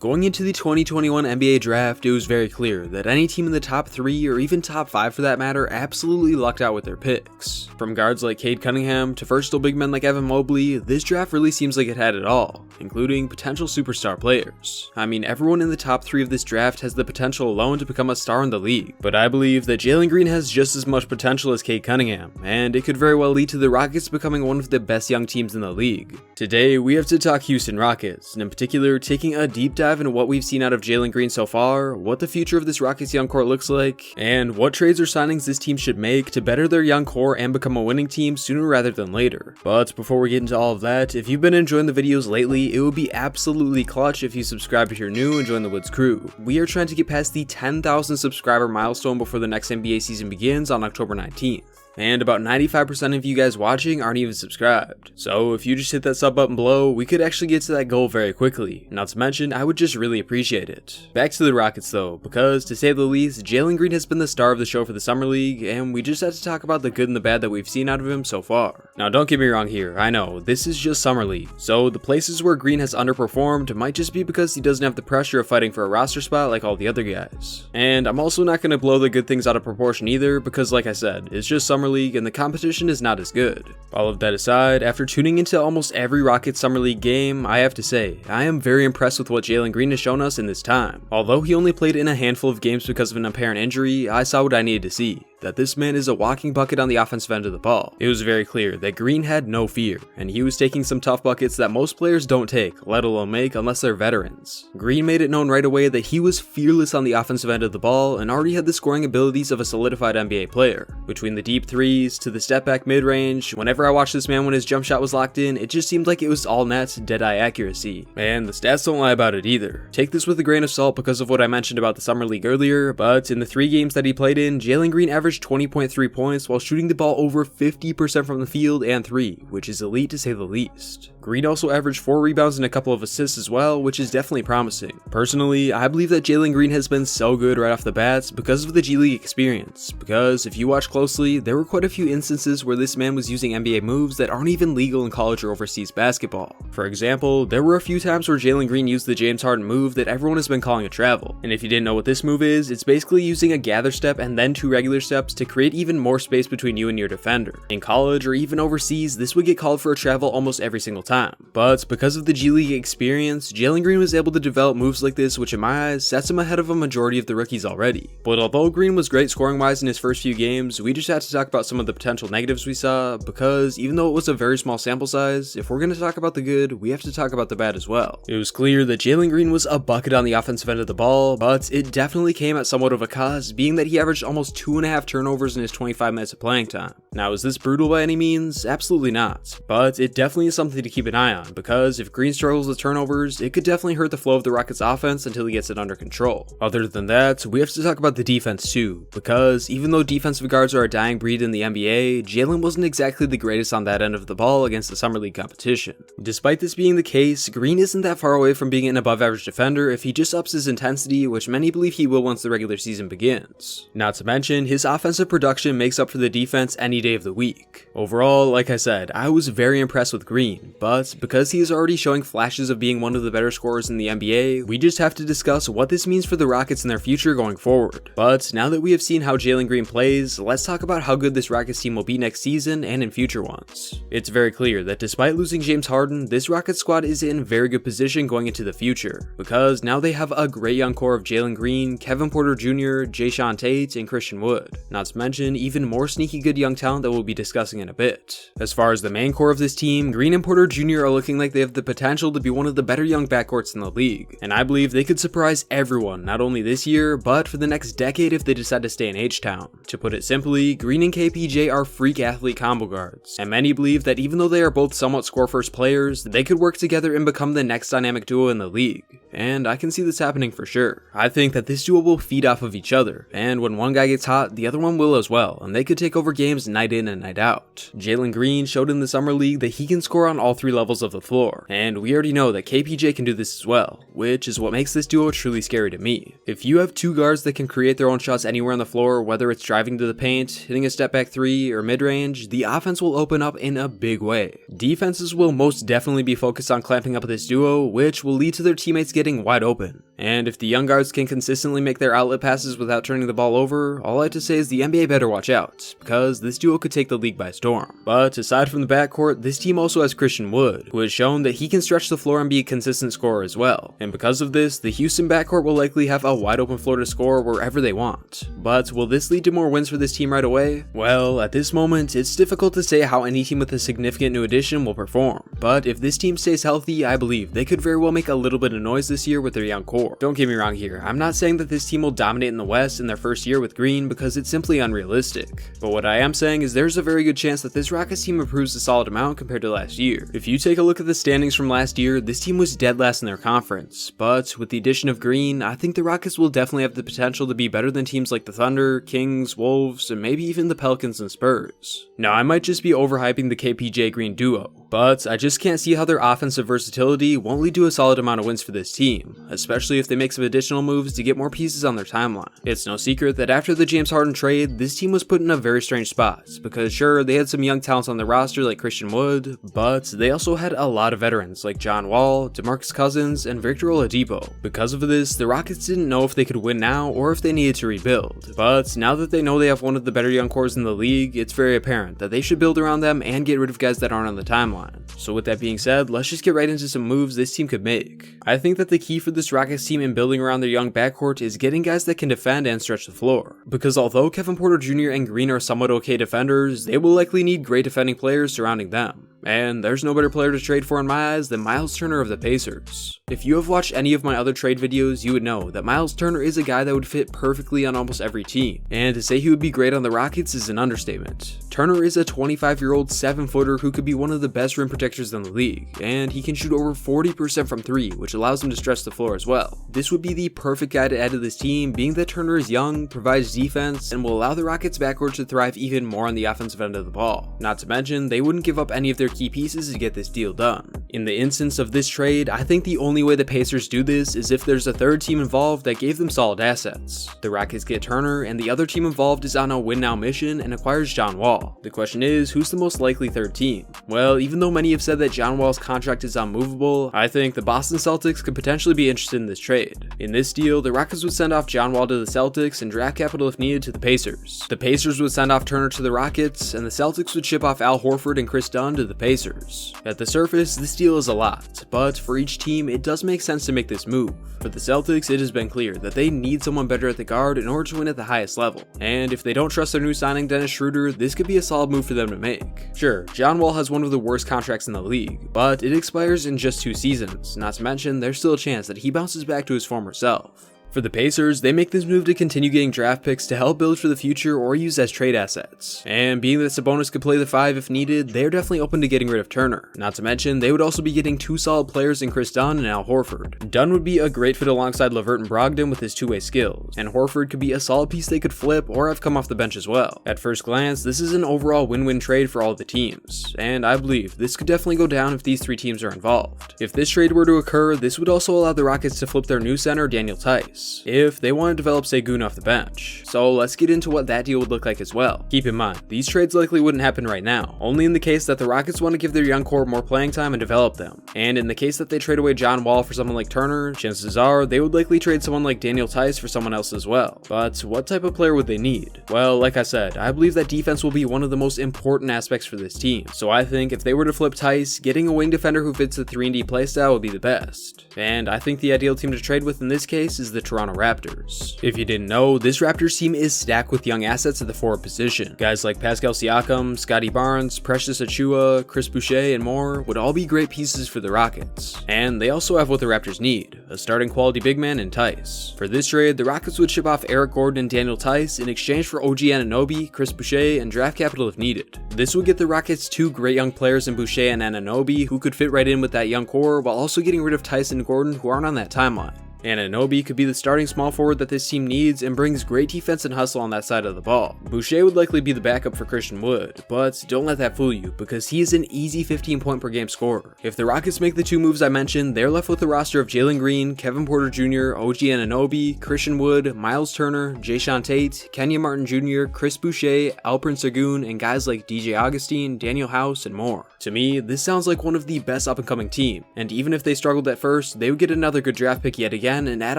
Going into the 2021 NBA draft, it was very clear that any team in the top 3 or even top 5 for that matter absolutely lucked out with their picks. From guards like Cade Cunningham to versatile big men like Evan Mobley, this draft really seems like it had it all, including potential superstar players. I mean, everyone in the top 3 of this draft has the potential alone to become a star in the league, but I believe that Jalen Green has just as much potential as Cade Cunningham, and it could very well lead to the Rockets becoming one of the best young teams in the league. Today, we have to talk Houston Rockets, and in particular, taking a deep dive into what we've seen out of Jalen Green so far, what the future of this Rockets young core looks like, and what trades or signings this team should make to better their young core and become a winning team sooner rather than later. But before we get into all of that, if you've been enjoying the videos lately, it would be absolutely clutch if you subscribe if you're new and join the Woods crew. We are trying to get past the 10,000 subscriber milestone before the next NBA season begins on October 19th. And about 95% of you guys watching aren't even subscribed. So if you just hit that sub button below, we could actually get to that goal very quickly. Not to mention, I would just really appreciate it. Back to the Rockets though, because to say the least, Jalen Green has been the star of the show for the Summer League, and we just had to talk about the good and the bad that we've seen out of him so far. Now don't get me wrong here, I know, this is just Summer League, so the places where Green has underperformed might just be because he doesn't have the pressure of fighting for a roster spot like all the other guys. And I'm also not going to blow the good things out of proportion either, because like I said, it's just Summer League and the competition is not as good. All of that aside, after tuning into almost every Rockets Summer League game, I have to say, I am very impressed with what Jalen Green has shown us in this time. Although he only played in a handful of games because of an apparent injury, I saw what I needed to see. That this man is a walking bucket on the offensive end of the ball. It was very clear that Green had no fear, and he was taking some tough buckets that most players don't take, let alone make unless they're veterans. Green made it known right away that he was fearless on the offensive end of the ball and already had the scoring abilities of a solidified NBA player. Between the deep threes to the step back mid-range, whenever I watched this man when his jump shot was locked in, it just seemed like it was all net, dead-eye accuracy. And the stats don't lie about it either. Take this with a grain of salt because of what I mentioned about the Summer League earlier, but in the 3 games that he played in, Jalen Green averaged 20.3 points while shooting the ball over 50% from the field and 3, which is elite to say the least. Green also averaged 4 rebounds and a couple of assists as well, which is definitely promising. Personally, I believe that Jalen Green has been so good right off the bats because of the G League experience, because if you watch closely, there were quite a few instances where this man was using NBA moves that aren't even legal in college or overseas basketball. For example, there were a few times where Jalen Green used the James Harden move that everyone has been calling a travel, and if you didn't know what this move is, it's basically using a gather step and then 2 regular steps to create even more space between you and your defender. In college or even overseas, this would get called for a travel almost every single time. But because of the G League experience, Jalen Green was able to develop moves like this, which in my eyes sets him ahead of a majority of the rookies already. But although Green was great scoring wise in his first few games, we just had to talk about some of the potential negatives we saw, because even though it was a very small sample size, if we're going to talk about the good, we have to talk about the bad as well. It was clear that Jalen Green was a bucket on the offensive end of the ball, but it definitely came at somewhat of a cost, being that he averaged almost 2.5 turnovers in his 25 minutes of playing time. Now, is this brutal by any means? Absolutely not. But it definitely is something to keep an eye on, because if Green struggles with turnovers, it could definitely hurt the flow of the Rockets offense until he gets it under control. Other than that, we have to talk about the defense too, because even though defensive guards are a dying breed in the NBA, Jalen wasn't exactly the greatest on that end of the ball against the Summer League competition. Despite this being the case, Green isn't that far away from being an above average defender if he just ups his intensity, which many believe he will once the regular season begins. Not to mention, his offensive production makes up for the defense any day of the week. Overall, like I said, I was very impressed with Green, but because he is already showing flashes of being one of the better scorers in the NBA, we just have to discuss what this means for the Rockets and their future going forward. But now that we have seen how Jalen Green plays, let's talk about how good this Rockets team will be next season and in future ones. It's very clear that despite losing James Harden, this Rockets squad is in very good position going into the future, because now they have a great young core of Jalen Green, Kevin Porter Jr., Jayshawn Tate, and Christian Wood. Not to mention even more sneaky good young talent that we'll be discussing in a bit. As far as the main core of this team, Green and Porter Jr. are looking like they have the potential to be one of the better young backcourts in the league, and I believe they could surprise everyone not only this year, but for the next decade if they decide to stay in H-Town. To put it simply, Green and KPJ are freak athlete combo guards, and many believe that even though they are both somewhat score-first players, they could work together and become the next dynamic duo in the league. And I can see this happening for sure. I think that this duo will feed off of each other, and when one guy gets hot, the other one will as well, and they could take over games night in and night out. Jalen Green showed in the Summer League that he can score on all 3 levels of the floor, and we already know that KPJ can do this as well, which is what makes this duo truly scary to me. If you have two guards that can create their own shots anywhere on the floor, whether it's driving to the paint, hitting a step back three, or mid-range, the offense will open up in a big way. Defenses will most definitely be focused on clamping up this duo, which will lead to their teammates getting wide open. And if the young guards can consistently make their outlet passes without turning the ball over, all I have to say is the NBA better watch out, because this duo could take the league by storm. But aside from the backcourt, this team also has Christian Wood, who has shown that he can stretch the floor and be a consistent scorer as well. And because of this, the Houston backcourt will likely have a wide open floor to score wherever they want. But will this lead to more wins for this team right away? Well, at this moment, it's difficult to say how any team with a significant new addition will perform. But if this team stays healthy, I believe they could very well make a little bit of noise this year with their young core. Don't get me wrong here, I'm not saying that this team will dominate in the West in their first year with Green because it's simply unrealistic. But what I am saying is there's a very good chance that this Rockets team improves a solid amount compared to last year. If you take a look at the standings from last year, this team was dead last in their conference. But with the addition of Green, I think the Rockets will definitely have the potential to be better than teams like the Thunder, Kings, Wolves, and maybe even the Pelicans and Spurs. Now, I might just be overhyping the KPJ Green duo, but I just can't see how their offensive versatility won't lead to a solid amount of wins for this team, especially if they make some additional moves to get more pieces on their timeline. It's no secret that after the James Harden trade, this team was put in a very strange spot, because sure, they had some young talents on the roster like Christian Wood, but they also had a lot of veterans like John Wall, DeMarcus Cousins, and Victor Oladipo. Because of this, the Rockets didn't know if they could win now or if they needed to rebuild. But now that they know they have one of the better young cores in the league, it's very apparent that they should build around them and get rid of guys that aren't on the timeline. So with that being said, let's just get right into some moves this team could make. I think that the key for this Rockets team in building around their young backcourt is getting guys that can defend and stretch the floor. Because although Kevin Porter Jr. and Green are somewhat okay defenders, they will likely need great defending players surrounding them. And there's no better player to trade for in my eyes than Miles Turner of the Pacers. If you have watched any of my other trade videos, you would know that Miles Turner is a guy that would fit perfectly on almost every team, and to say he would be great on the Rockets is an understatement. Turner is a 25-year-old 7-footer who could be one of the best rim protectors in the league, and he can shoot over 40% from 3, which allows him to stretch the floor as well. This would be the perfect guy to add to this team, being that Turner is young, provides defense, and will allow the Rockets backcourt to thrive even more on the offensive end of the ball. Not to mention, they wouldn't give up any of their key pieces to get this deal done. In the instance of this trade, I think the only way the Pacers do this is if there's a third team involved that gave them solid assets. The Rockets get Turner, and the other team involved is on a win-now mission and acquires John Wall. The question is, who's the most likely third team? Well, even though many have said that John Wall's contract is unmovable, I think the Boston Celtics could potentially be interested in this trade. In this deal, the Rockets would send off John Wall to the Celtics and draft capital if needed to the Pacers. The Pacers would send off Turner to the Rockets, and the Celtics would ship off Al Horford and Chris Dunn to the Pacers. At the surface, this deal is a lot, but for each team, it does make sense to make this move. For the Celtics, it has been clear that they need someone better at the guard in order to win at the highest level, and if they don't trust their new signing Dennis Schroeder, this could be a solid move for them to make. Sure, John Wall has one of the worst contracts in the league, but it expires in just 2 seasons, not to mention there's still a chance that he bounces back to his former self. For the Pacers, they make this move to continue getting draft picks to help build for the future or use as trade assets. And being that Sabonis could play the 5 if needed, they're definitely open to getting rid of Turner. Not to mention, they would also be getting 2 solid players in Chris Dunn and Al Horford. Dunn would be a great fit alongside LeVert and Brogdon with his two-way skills, and Horford could be a solid piece they could flip or have come off the bench as well. At first glance, this is an overall win-win trade for all of the teams, and I believe this could definitely go down if these 3 teams are involved. If this trade were to occur, this would also allow the Rockets to flip their new center Daniel Tice, if they want to develop Sengun off the bench. So let's get into what that deal would look like as well. Keep in mind, these trades likely wouldn't happen right now, only in the case that the Rockets want to give their young core more playing time and develop them. And in the case that they trade away John Wall for someone like Turner, chances are they would likely trade someone like Daniel Tice for someone else as well. But what type of player would they need? Well, like I said, I believe that defense will be one of the most important aspects for this team. So I think if they were to flip Tice, getting a wing defender who fits the 3-and-D playstyle would be the best. And I think the ideal team to trade with in this case is the Toronto Raptors. If you didn't know, this Raptors team is stacked with young assets at the forward position. Guys like Pascal Siakam, Scotty Barnes, Precious Achiuwa, Chris Boucher, and more would all be great pieces for the Rockets. And they also have what the Raptors need, a starting quality big man in Tice. For this trade, the Rockets would ship off Eric Gordon and Daniel Tice in exchange for OG Anunoby, Chris Boucher, and draft capital if needed. This would get the Rockets 2 great young players in Boucher and Anunoby who could fit right in with that young core while also getting rid of Tice and Gordon who aren't on that timeline. Anunoby could be the starting small forward that this team needs and brings great defense and hustle on that side of the ball. Boucher would likely be the backup for Christian Wood, but don't let that fool you because he is an easy 15 point per game scorer. If the Rockets make the two moves I mentioned, they're left with a roster of Jalen Green, Kevin Porter Jr., OG Anunoby, Christian Wood, Miles Turner, Jayshawn Tate, Kenya Martin Jr., Chris Boucher, Alperen Sengun, and guys like DJ Augustine, Daniel House, and more. To me, this sounds like one of the best up-and-coming team, and even if they struggled at first, they would get another good draft pick yet again and add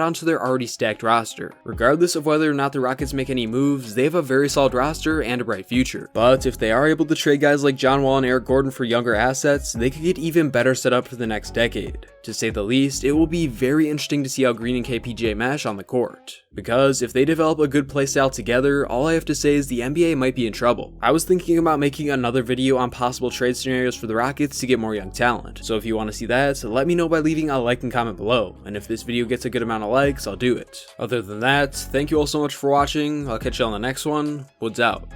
on to their already stacked roster. Regardless of whether or not the Rockets make any moves, they have a very solid roster and a bright future. But if they are able to trade guys like John Wall and Eric Gordon for younger assets, they could get even better set up for the next decade. To say the least, it will be very interesting to see how Green and KPJ mesh on the court. Because if they develop a good playstyle together, all I have to say is the NBA might be in trouble. I was thinking about making another video on possible trade scenarios for the Rockets to get more young talent, so if you want to see that, let me know by leaving a like and comment below, and if this video gets a good amount of likes, I'll do it. Other than that, thank you all so much for watching, I'll catch you on the next one, Woods out.